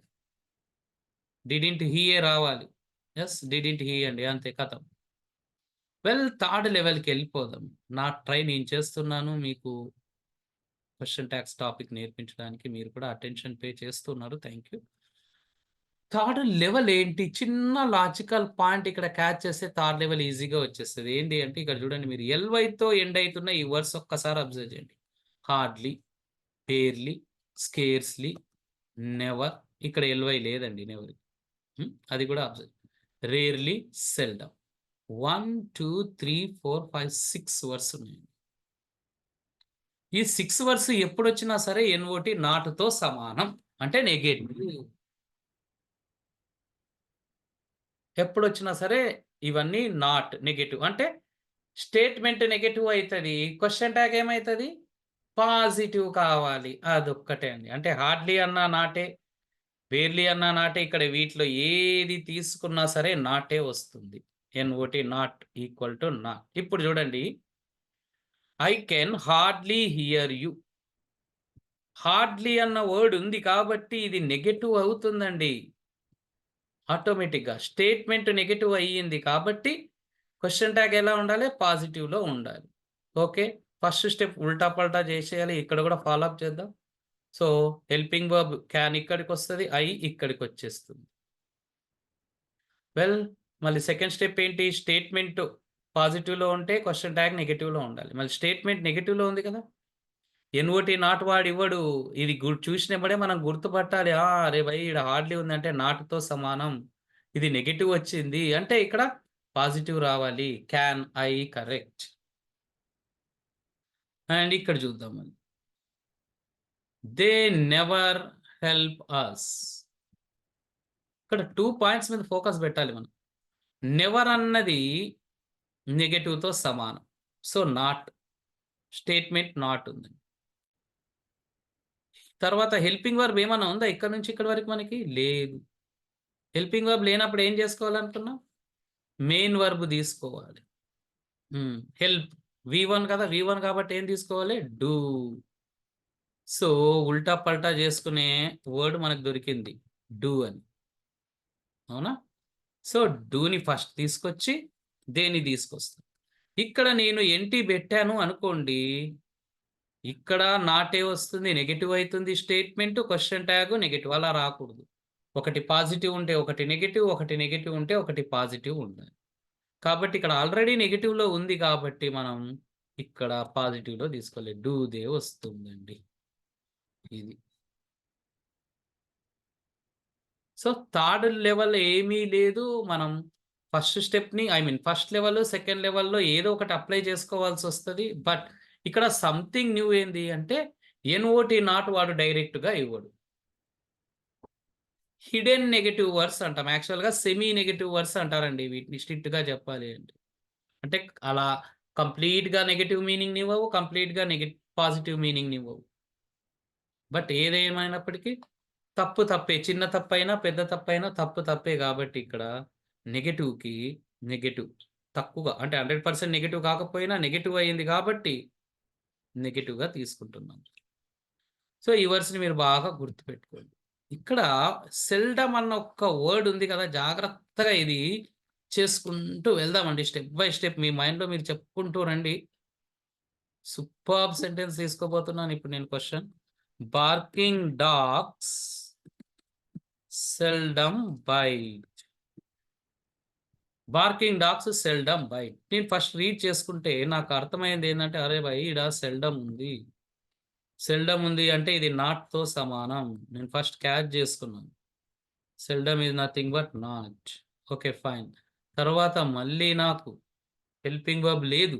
[SPEAKER 1] డిడింట్ హీయే రావాలి. యెస్. డిడింట్ హీ అండి. అంతే ఖతం. వెల్ థర్డ్ లెవెల్‌కెళ్ళిపోదాం. నా ట్రై నేను చేస్తున్నాను. మీకు క్వశ్చన్ ట్యాగ్స్ టాపిక్ నేర్పించడానికి మీరు కూడా అటెన్షన్ పే చేస్తున్నారు. Thank you. థర్డ్ లెవెల్ ఏంటి? చిన్న లాజికల్ పాయింట్ ఇక్కడ క్యాచ్ చేస్తే థర్డ్ లెవెల్ ఈజీగా వచ్చేస్తది. ఏంటి అంటే ఇక్కడ చూడండి, మీరు ఎల్‌వైతో ఎండ్ అయితున్న ఈ వర్డ్స్ ఒక్కసారి అబ్జర్వ్ చేయండి. Hardly, barely, scarcely, never. ఇక్కడ ఎల్‌వై లేదండి నెవర్. అది కూడా అబ్జర్వ్. Rarely, seldom. 1, 2, 3, 4, 5, 6 వర్డ్స్ ఉన్నాయండి. ఈ 6 వర్డ్స్ ఎప్పుడొచ్చినా సరే ఎన్‌ఓటి నాట్‌తో సమానం. అంటే నెగెటివ్. ఎప్పుడొచ్చినా సరే ఇవన్నీ నాట్, నెగెటివ్. అంటే స్టేట్మెంట్ నెగెటివ్ అయితది. క్వెషన్ ట్యాగ్ ఏమైతది? పాజిటివ్ కావాలి. అదొక్కటే అండి. అంటే హార్డ్‌లీ అన్నా నాటే, బేర్లీ అన్నా నాటే. ఇక్కడ వీటిలో ఏది తీసుకున్నా సరే నాటే వస్తుంది. ఎన్‌ఓటి నాట్ ఈక్వల్ టు నాట్. ఇప్పుడు చూడండి, I can hardly here you. Hardly అన్న వర్డ్ ఉంది కాబట్టి ఇది నెగెటివ్ అవుతుందండి. ఆటోమేటిక్‌గా స్టేట్మెంట్ నెగెటివ్ అయ్యింది కాబట్టి క్వెషన్ ట్యాగ్ ఎలా ఉండాలి? పాజిటివ్‌లో ఉండాలి. ఓకే. ఫస్ట్ స్టెప్ ఉల్టా పల్టా చేసేయాలి. ఇక్కడ కూడా ఫాలో అప్ చేద్దాం. సో, హెల్పింగ్ వర్బ్ క్యాన్ ఇక్కడికొస్తది. ఐ ఇక్కడికొచ్చేస్తుంది. వెల్, మళ్ళీ సెకండ్ స్టెప్ ఏంటి? స్టేట్మెంట్ పాజిటివ్‌లో ఉంటే క్వెషన్ ట్యాగ్ నెగెటివ్‌లో ఉండాలి. మళ్ళీ స్టేట్మెంట్ నెగెటివ్‌లో ఉంది కదా! ఎన్‌ఓటి నాట్ వాడివ్వడు. ఇది చూసినెంబడే మనం గుర్తుపట్టాలి. అరే భయ్! ఈడ హార్డ్‌లీ ఉందంటే నాట్‌తో సమానం. ఇది నెగెటివ్ వచ్చింది అంటే ఇక్కడ పాజిటివ్ రావాలి. Can I correct. అండ్ ఇక్కడ చూద్దాం మళ్ళీ. They never help us. ఇక్కడ 2 పాయింట్స్ మీద ఫోకస్ పెట్టాలి మనం. నెవర్ అన్నది నెగెటివ్‌తో సమానం. So, not. స్టేట్మెంట్ నాట్ ఉంది. తర్వాత హెల్పింగ్ వర్బ్ ఏమన్నా ఉందా ఇక్కడి నుంచి ఇక్కడి వరకు మనకి? లేదు. హెల్పింగ్ వర్బ్ లేనప్పుడు ఏం చేసుకోవాలనుకున్నాం? మెయిన్ వర్బ్ తీసుకోవాలి. హెల్ప్ వి1 కదా! వి1 కాబట్టి ఏం తీసుకోవాలి? డూ. సో, ఉల్టా పల్టా చేసుకునే వర్డ్ మనకు దొరికింది. డూ అని. అవునా? సో, డూని ఫస్ట్ తీసుకొచ్చి దేన్ని తీసుకొస్తా. ఇక్కడ నేను ఎన్‌టి పెట్టాను అనుకోండి. ఇక్కడ నాటే వస్తుంది. నెగెటివ్ అయితుంది స్టేట్మెంట్. Question tag negative. అలా రాకూడదు. ఒకటి పాజిటివ్ ఉంటే ఒకటి నెగెటివ్. ఒకటి నెగెటివ్ ఉంటే ఒకటి పాజిటివ్ ఉండాలి. కాబట్టి ఇక్కడ ఆల్రెడీ నెగెటివ్‌లో ఉంది కాబట్టి మనం ఇక్కడ పాజిటివ్‌లో తీసుకోవాలి. డూ దే వస్తుందండి. ఇది. సో, థర్డ్ లెవెల్ ఏమీ లేదు. మనం first stepney first level, second లెవెల్‌లో ఏదో ఒకటి అప్లై చేసుకోవాల్సొస్తది. బట్ ఇక్కడ సంథింగ్ న్యూ ఏంది అంటే ఎన్‌ఓటి నాట్ వాడు డైరెక్ట్‌గా ఇవ్వడు. హిడెన్ నెగెటివ్ వర్డ్స్ అంటాం. యాక్చువల్‌గా సెమీ నెగెటివ్ వర్డ్స్ అంటారండి వీటిని స్ట్రిక్ట్‌గా చెప్పాలి అంటే. అంటే అలా కంప్లీట్‌గా నెగెటివ్ మీనింగ్‌నివ్వవు. కంప్లీట్‌గా పాజిటివ్ మీనింగ్‌నివ్వవు. బట్ ఏదేమైనప్పటికీ తప్పు తప్పే. చిన్న తప్పైనా, పెద్ద తప్పైనా తప్పు తప్పే గాబట్టి ఇక్కడ నెగెటివ్‌కి నెగెటివ్ తక్కువగా అంటే 100% నెగెటివ్ కాకపోయినా నెగెటివ్ అయింది కాబట్టి నెగెటివ్‌గా తీసుకుంటున్నాం. సో, ఈ వర్డ్స్‌ని మీరు బాగా గుర్తుపెట్టుకోండి. ఇక్కడ సెల్డమ్ అన్న ఒక్క వర్డ్ ఉంది కదా! జాగ్రత్తగా ఇది చేసుకుంటూ వెళ్దామండి. స్టెప్ బై స్టెప్ మీ మైండ్‌లో మీరు చెప్పుకుంటూ రండి. సూపర్బ్ సెంటెన్స్ తీసుకోబోతున్నాను ఇప్పుడు నేను question. Barking dogs seldom bite. Barking dogs seldom bite. నేను ఫస్ట్ రీడ్ చేసుకుంటే నాకు అర్థమైంది ఏందంటే, అరే భాయ్! ఈడ సెల్డమ్ ఉంది. సెల్డమ్ ఉంది అంటే ఇది నాట్‌తో సమానం. నేను ఫస్ట్ క్యాచ్ చేసుకున్నాను. Seldom is nothing but not. Okay. Fine. తర్వాత మళ్ళీ నాకు హెల్పింగ్ వర్బ్ లేదు.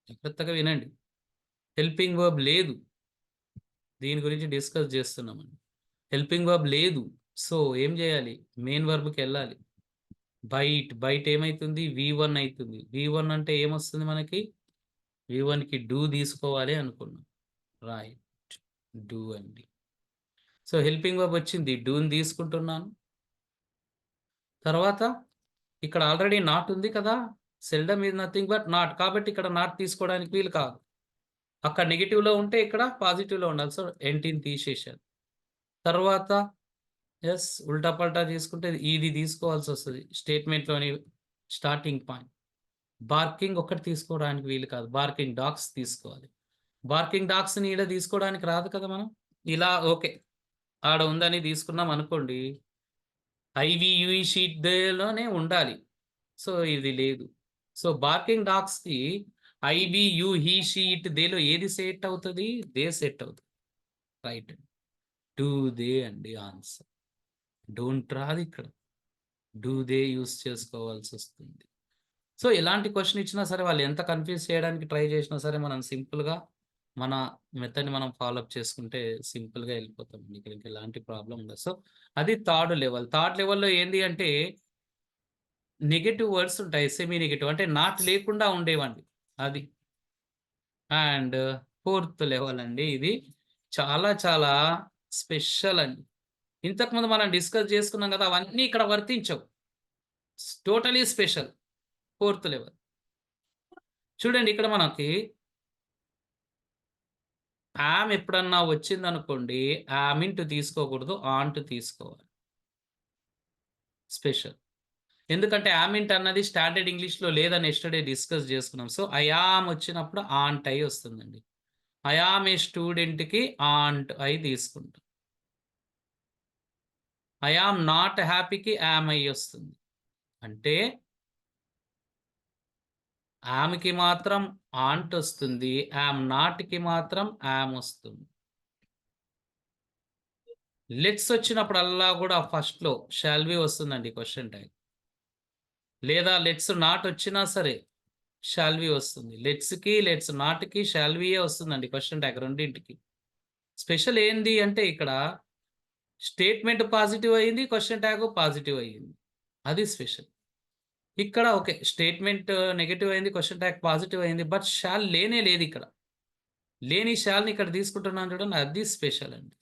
[SPEAKER 1] జాగ్రత్తగా వినండి. హెల్పింగ్ వర్బ్ లేదు. దీని గురించి డిస్కస్ చేస్తున్నామండి. హెల్పింగ్ వర్బ్ లేదు. సో, ఏం చేయాలి? మెయిన్ వర్బ్‌కెళ్ళాలి. బైట్ ఏమైతుంది? వి1 అయితుంది. వి1 అంటే ఏమొస్తుంది మనకి? వి1కి డూ తీసుకోవాలి అనుకున్నాం. రైట్. డూ అండి. సో, హెల్పింగ్ వర్బ్ వచ్చింది. డూని తీసుకుంటున్నాను. తర్వాత ఇక్కడ ఆల్రెడీ నాట్ ఉంది కదా! Seldom is nothing but not. కాబట్టి ఇక్కడ నాట్ తీసుకోవడానికి వీలు కాదు. అక్కడ నెగెటివ్‌లో ఉంటే ఇక్కడ పాజిటివ్‌లో ఉండాలి. సో, ఎన్‌టిని తీసేశాను. తర్వాత ఉల్టా పల్టా తీసుకుంటే ఇది తీసుకోవాల్సొస్తది. స్టేట్మెంట్‌లోని స్టార్టింగ్ పాయింట్. బార్కింగ్ ఒక్కటి తీసుకోవడానికి వీలు కాదు. బార్కింగ్ డాగ్స్ తీసుకోవాలి. బార్కింగ్ డాగ్స్‌ని ఈడ తీసుకోవడానికి రాదు కదా మనం. ఇలా ఓకే. ఆడ ఉందని తీసుకున్నాం అనుకోండి. ఐవీయూఈ షీట్ దేలోనే ఉండాలి. సో, ఇది లేదు. సో, బార్కింగ్ డాగ్స్‌కి I we, you, he, she, it దేలో ఏది సెట్ అవుతది? దే సెట్ అవుతది. రైట్. డూ, దే అండి ఆన్సర్. డోంట్ రాదిక్కడ. డూ, దే యూజ్ చేసుకోవాల్సొస్తుంది. సో, ఎలాంటి క్వెషన్ ఇచ్చినా సరే వాళ్ళు ఎంత కన్‌ఫ్యూజ్ చేయడానికి ట్రై చేసినా సరే మనం సింపుల్‌గా మన మెథడ్‌ని మనం ఫాలో అప్ చేసుకుంటే సింపుల్‌గా ఎళ్ళిపోతామండి. ఇక్కడ ఎలాంటి ప్రాబ్లమ్ ఉండదు. సో, అది థర్డ్ లెవెల్. థర్డ్ లెవెల్‌లో ఏంది అంటే నెగెటివ్ వర్డ్స్ ఉంటాయి. సెమీ నెగెటివ్ అంటే నాట్ లేకుండా ఉండేవండి. అది. అండ్ ఫోర్త్ లెవెల్ అండి ఇది. చాలా చాలా స్పెషల్ అండి. ఇంతకుముందు మనం డిస్కస్ చేసుకున్నాం కదా! అవన్నీ ఇక్కడ వర్తించవు. Totally special. Fourth level. చూడండి ఇక్కడ మనకి యామ్ ఎప్పుడన్నా వచ్చిందనుకోండి, యామింట్ తీసుకోకూడదు. ఆంట్ తీసుకోవాలి. స్పెషల్. ఎందుకంటే యామింట్ అన్నది స్టాండర్డ్ ఇంగ్లీష్‌లో లేదని యెస్టర్‌డే డిస్కస్ చేసుకున్నాం. సో, ఐ యామ్ వచ్చినప్పుడు ఆంట్ అయి వస్తుందండి. ఐ యామ్ ఏ స్టూడెంట్‌కి ఆంట్ అయి తీసుకుంటాం. ఐ యామ్ నాట్ హ్యాపీకి యామ్ అయి వస్తుంది. అంటే యామ్‌కి మాత్రం ఆంట్ వస్తుంది. యామ్ నాట్‌కి మాత్రం యామ్ వస్తుంది. లెట్స్ వచ్చినప్పుడల్లా గూడా ఫస్ట్‌లో షాల్ వి వస్తుందండి క్వెషన్ ట్యాగ్. లేదా లెట్స్ నాట్ వచ్చినా సరే షాల్ వి వస్తుంది. లెట్స్‌కి, లెట్స్ నాట్‌కి షాల్ వియే వస్తుందండి క్వెషన్ ట్యాగ్ రెండింటికి. స్పెషల్ ఏంది అంటే ఇక్కడ స్టేట్‌మెంట్ పాజిటివ్ అయింది. క్వెషన్ ట్యాగ్ పాజిటివ్ అయ్యింది. అది స్పెషల్. ఇక్కడ ఓకే. స్టేట్‌మెంట్ నెగెటివ్ అయింది. క్వెషన్ ట్యాగ్ పాజిటివ్ అయింది. బట్ షాల్ లేనే లేదిక్కడ. లేని షాల్‌ని ఇక్కడ తీసుకుంటున్నాను చూడండి అది స్పెషల్ అండి.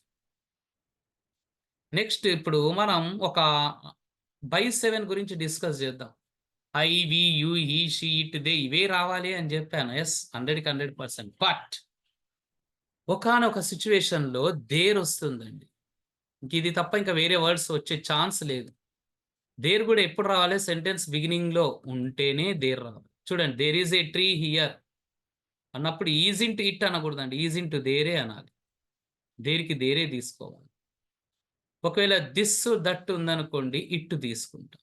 [SPEAKER 1] నెక్స్ట్ ఇప్పుడు మనం ఒక బై 7 గురించి డిస్కస్ చేద్దాం. I, we, you, he, she, it, they ఇవే రావాలి అని జెప్పాను. యెస్. 100కి 100%. బట్ ఒకానొక సిట్యుయేషన్‌లో దేర్ ఒస్తుందండి. ఇంకిది తప్ప ఇంకా వేరే వర్డ్స్ వచ్చే ఛాన్స్ లేదు. దేర్ గూడా ఎప్పుడు రావాలి? సెంటెన్స్ బిగినింగ్‌లో ఉంటేనే దేర్ రావాలి. చూడండి there is a tree here అన్నప్పుడు ఈజింట్ ఇట్ అనకూడదండి. ఈజింట్ దేరే అనాలి. దేర్‌కి దేరే తీసుకోవాలి. ఒకవేళ థిస్, దట్ ఉందనుకోండి ఇట్ తీసుకుంటాం.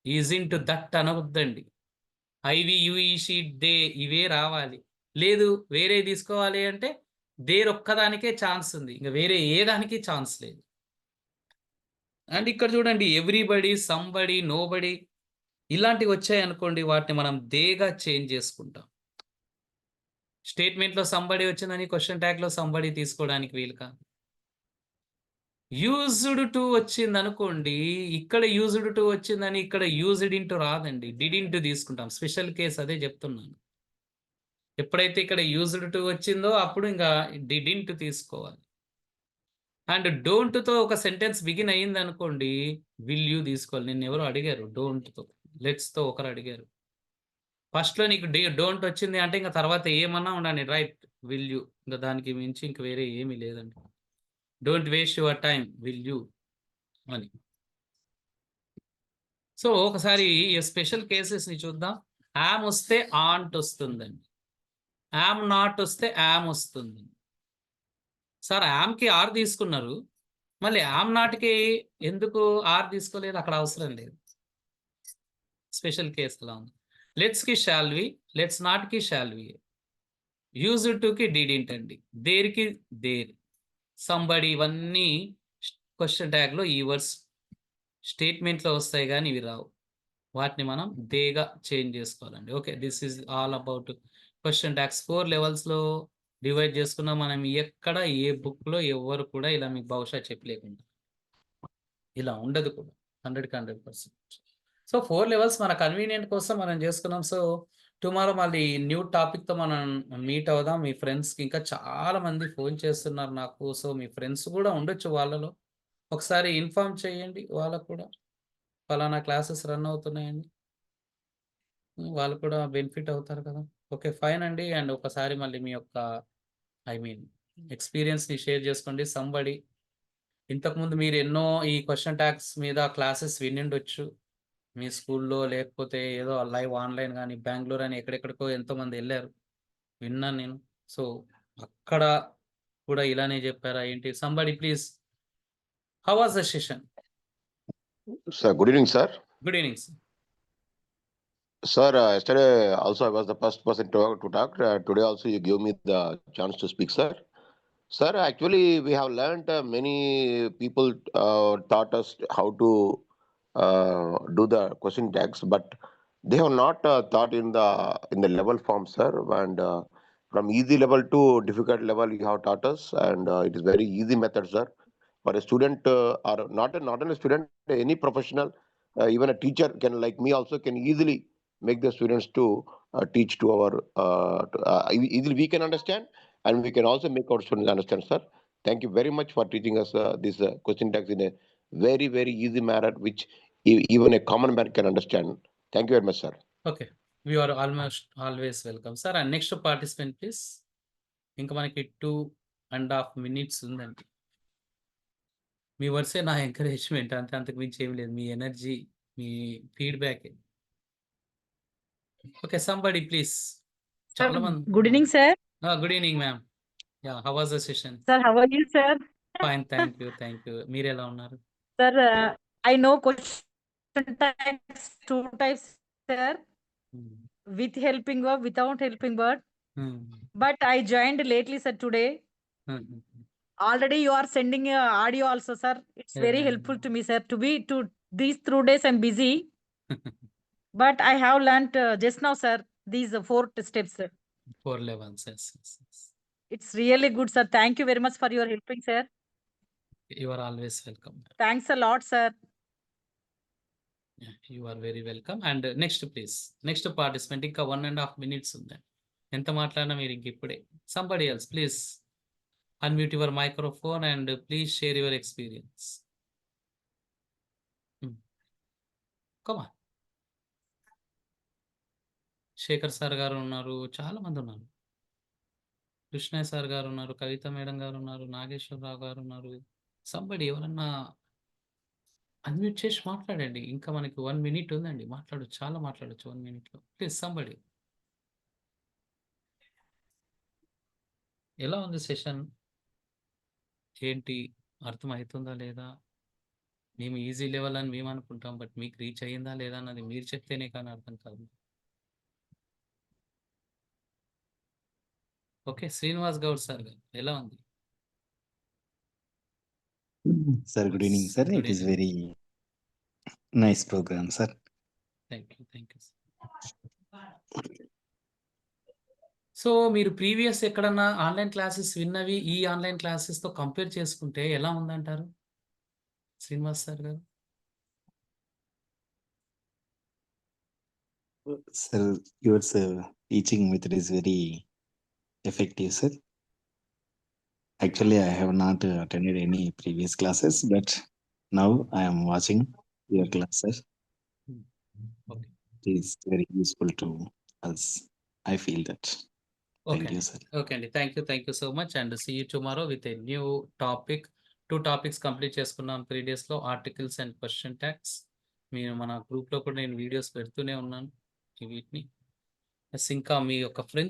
[SPEAKER 1] ఈజింట్ దట్ అనొద్దండి. ఐవి, యు, ఈ, షీ, దే ఇవే రావాలి. లేదు వేరేయి తీసుకోవాలి అంటే దేర్ ఒక్కదానికే ఛాన్స్ ఉంది. ఇంక వేరే ఏ దానికి ఛాన్స్ లేదు. అండ్ ఇక్కడ చూడండి ఎవ్రీబడీ, సంబడీ, నోబడీ ఇలాంటివొచ్చాయనుకోండి వాటిని మనం దేగా చేంజ్ చేసుకుంటాం. స్టేట్‌మెంట్‌లో సంబడీ వచ్చిందని క్వెషన్ ట్యాగ్‌లో సంబడీ తీసుకోవడానికి వీలు కాదు. యూజ్డ్ టు వచ్చిందనుకోండి, ఇక్కడ యూజ్డ్ టు వచ్చిందని ఇక్కడ యూజ్డ్ ఇంటు రాదండి. డిడ్‌ఇంట్ తీసుకుంటాం. స్పెషల్ కేస్ అదే చెప్తున్నాను. ఎప్పుడైతే ఇక్కడ యూజ్డ్ టు వచ్చిందో అప్పుడు ఇంక డిడ్‌ఇంట్ తీసుకోవాలి. అండ్ డోంట్‌తో ఒక సెంటెన్స్ బిగిన్ అయిందనుకోండి, విల్ యూ తీసుకోవాలి. నిన్నెవరో అడిగారు డోంట్‌తో. లెట్స్‌తో ఒకరు అడిగారు. ఫస్ట్‌లో నీకు డోంట్ వచ్చింది అంటే ఇంక తర్వాత ఏమన్నా ఉండని రైట్ విల్ యూ. ఇంక దానికి మించి ఇంక వేరే ఏమి లేదండి. Don't waste your time will you అని. సో, ఒకసారి ఈ స్పెషల్ కేసెస్‌ని చూద్దాం. యామ్ వస్తే ఆంట్ వస్తుందండి. యామ్ నాట్ వస్తే యామ్ వస్తుంది. సార్ యామ్‌కి ఆర్ తీసుకున్నారు. మళ్ళీ యామ్ నాట్‌కి ఎందుకు ఆర్ తీసుకోలేదు? అక్కడ అవసరం లేదు. స్పెషల్ కేస్ అలా ఉంది. లెట్స్‌కి షాల్ వి, లెట్స్ నాట్‌కి షాల్ వి. యూజ్డ్ టుకి డిడ్‌ఇంట్ అండి. దేర్‌కి దేర్. సంబడి ఇవన్నీ క్వెషన్ ట్యాగ్‌లో ఈ వర్డ్స్ స్టేట్‌మెంట్‌లో వస్తాయి గానీ ఇవి రావు. వాటిని మనం దేగా చేంజ్ జేసుకోవాలండి. Okay. This is all about question tags 4 లెవెల్స్‌లో డివైడ్ చేసుకున్నాం. మనం ఎక్కడ ఏ బుక్‌లో ఎవ్వరు కూడా ఇలా మీకు బహుశా చెప్పలేకుంటారు. ఇలా ఉండదు కూడా. 100కి 100%. సో, 4 లెవెల్స్ మన కన్వీనియంట్ కోసం మనం జేసుకున్నాం. సో, టుమారో మళ్ళీ న్యూ టాపిక్‌తో మనం మీట్ అవుదాం. మీ ఫ్రెండ్స్‌కి ఇంకా చాలా మంది ఫోను చేస్తున్నారు నాకు. సో, మీ ఫ్రెండ్స్ గూడా ఉండొచ్చు వాళ్ళలో. ఒకసారి ఇన్ఫార్మ్ చేయండి వాళ్ళకి కూడా. పలానా క్లాసెస్ రన్ అవుతున్నాయని. వాళ్ళు కూడా బెనిఫిట్ అవుతారు కదా! ఓకే. ఫైన్ అండి. అండ్ ఒకసారి మళ్ళీ మీ యొక్క ఐ మీన్ ఎక్స్‌పీరియన్స్‌ని షేర్ జేసుకోండి. సంబడి ఇంతకుముందు మీరు ఎన్నో ఈ క్వెషన్ ట్యాగ్స్ మీద క్లాసెస్ వినుండొచ్చు. మీ స్కూల్‌లో లేకపోతే ఏదో లైవ్ ఆన్‌లైన్ గాని, బెంగుళూరు అని ఎక్కడెక్కడికో ఎంతోమంది ఎళ్లారు. విన్నాను నేను. సో, అక్కడ కూడా ఇలానే చెప్పారా ఏంటి? Somebody please. How was the session?
[SPEAKER 2] Sir, good evening, sir.
[SPEAKER 1] Good evening sir.
[SPEAKER 2] Sir, yesterday also I was the first person to talk. Today also you give me the chance to speak, sir. Sir, actually we have learned many people taught us how to do the question tags, but they have not taught in the level form, sir. And from easy level to difficult level, you have taught us, and it is very easy method, sir. For a student or not only student, any professional, even a teacher can like me also can easily make the students to teach to our easily we can understand, and we can also make our students understand, sir. Thank you very much for teaching us this question tags in a very very easy manner, which even a common man can understand. Thank you very much, sir.
[SPEAKER 1] Okay. You are almost always welcome sir. And next participant please. ఇంకా మనకి 2.5 minutes ఉందండి. మీ వర్డ్సే నా encouragement అంతే, అంతకు మించి ఏమి లేదు. మీ ఎనర్జీ, మీ ఫీడ్‌బ్యాకే. ఓకే. Somebody please.
[SPEAKER 3] Sir,
[SPEAKER 1] చాలా మంది
[SPEAKER 3] good evening, sir.
[SPEAKER 1] Good evening ma'am. Yeah! How was the session?
[SPEAKER 3] Sir, how are you, sir?
[SPEAKER 1] Fine. Thank you. Thank you. మీరెలా ఉన్నారు?
[SPEAKER 3] Sir, I know question types 2 types, sir.
[SPEAKER 1] హ్మ్.
[SPEAKER 3] With helping verb, without helping verb.
[SPEAKER 1] హ్మ్.
[SPEAKER 3] But I joined lately, sir, today.
[SPEAKER 1] హుహు.
[SPEAKER 3] Already you are sending audio also, sir. It's very
[SPEAKER 1] Yeah.
[SPEAKER 3] helpful to me, sir. To these 2 days I'm busy, but I have learnt just now, sir, these 4 steps, sir.
[SPEAKER 1] 4 levels. Yes, yes, yes.
[SPEAKER 3] It's really good, sir. Thank you very much for your helping, sir.
[SPEAKER 1] You are always welcome.
[SPEAKER 3] Thanks a lot, sir.
[SPEAKER 1] Yeah, you are very welcome. And next please. Next participant ఇంకా 1.5 minutes ఉందండి. ఎంత మాట్లాడినా మీరు ఇంక ఇప్పుడే. Somebody else please. Unmute your microphone and please share your experience. Come on. Shekhar sir garu ఉన్నారు. చాలా మంది ఉన్నారు. కృష్ణయ్య సార్ గారు ఉన్నారు. కవిత మేడం గారు ఉన్నారు. నాగేశ్వరరావు గారు ఉన్నారు. సంబడి ఎవరన్నా అన్మ్యూట్ చేసి మాట్లాడండి. ఇంకా మనకి 1 minute ఉందండి. మాట్లాడొచ్చు. చాలా మాట్లాడొచ్చు 1 minuteలో. Please somebody. ఎలా ఉంది సెషన్? ఏంటి? అర్థమయితుందా లేదా? మేము ఈజీ లెవెల్ అని మేము అనుకుంటాం. బట్ మీకు రీచ్ అయ్యిందా లేదా అన్నది మీరు చెప్తేనే కానీ అర్థం కాదు. ఓకే. శ్రీనివాస్ గౌడ్ సార్ గారు ఎలా ఉంది?
[SPEAKER 4] Sir, good evening, sir.
[SPEAKER 1] Good
[SPEAKER 4] It is
[SPEAKER 1] evening.
[SPEAKER 4] very nice program, sir.
[SPEAKER 1] Thank you. Thank you sir. So మీరు ప్రీవియస్ ఎక్కడన్నా ఆన్‌లైన్ క్లాసెస్ విన్నవి ఈ ఆన్‌లైన్ క్లాసెస్‌తో కంపేర్ చేసుకుంటే ఎలా ఉందంటారు? శ్రీనివాస్ సార్ గారు.
[SPEAKER 4] Sir, your teaching method is very effective, sir. Actually, I have not attended any previous classes, but now I am watching your classes.
[SPEAKER 1] Okay.
[SPEAKER 4] It is very useful to us. I feel that. Thank
[SPEAKER 1] okay
[SPEAKER 4] you,
[SPEAKER 1] అండి.
[SPEAKER 4] sir.
[SPEAKER 1] Okay అండి. Thank you so much and see you tomorrow with a new topic. 2 topics complete చేసుకున్నాం 3 డేస్‌లో. Articles and question tags. మీరు మన గ్రూప్‌లో కూడా నేను videos పెడుతూనే ఉన్నాను. వీటిని. ఇంకా మీ యొక్క ఫ్రెండ్స్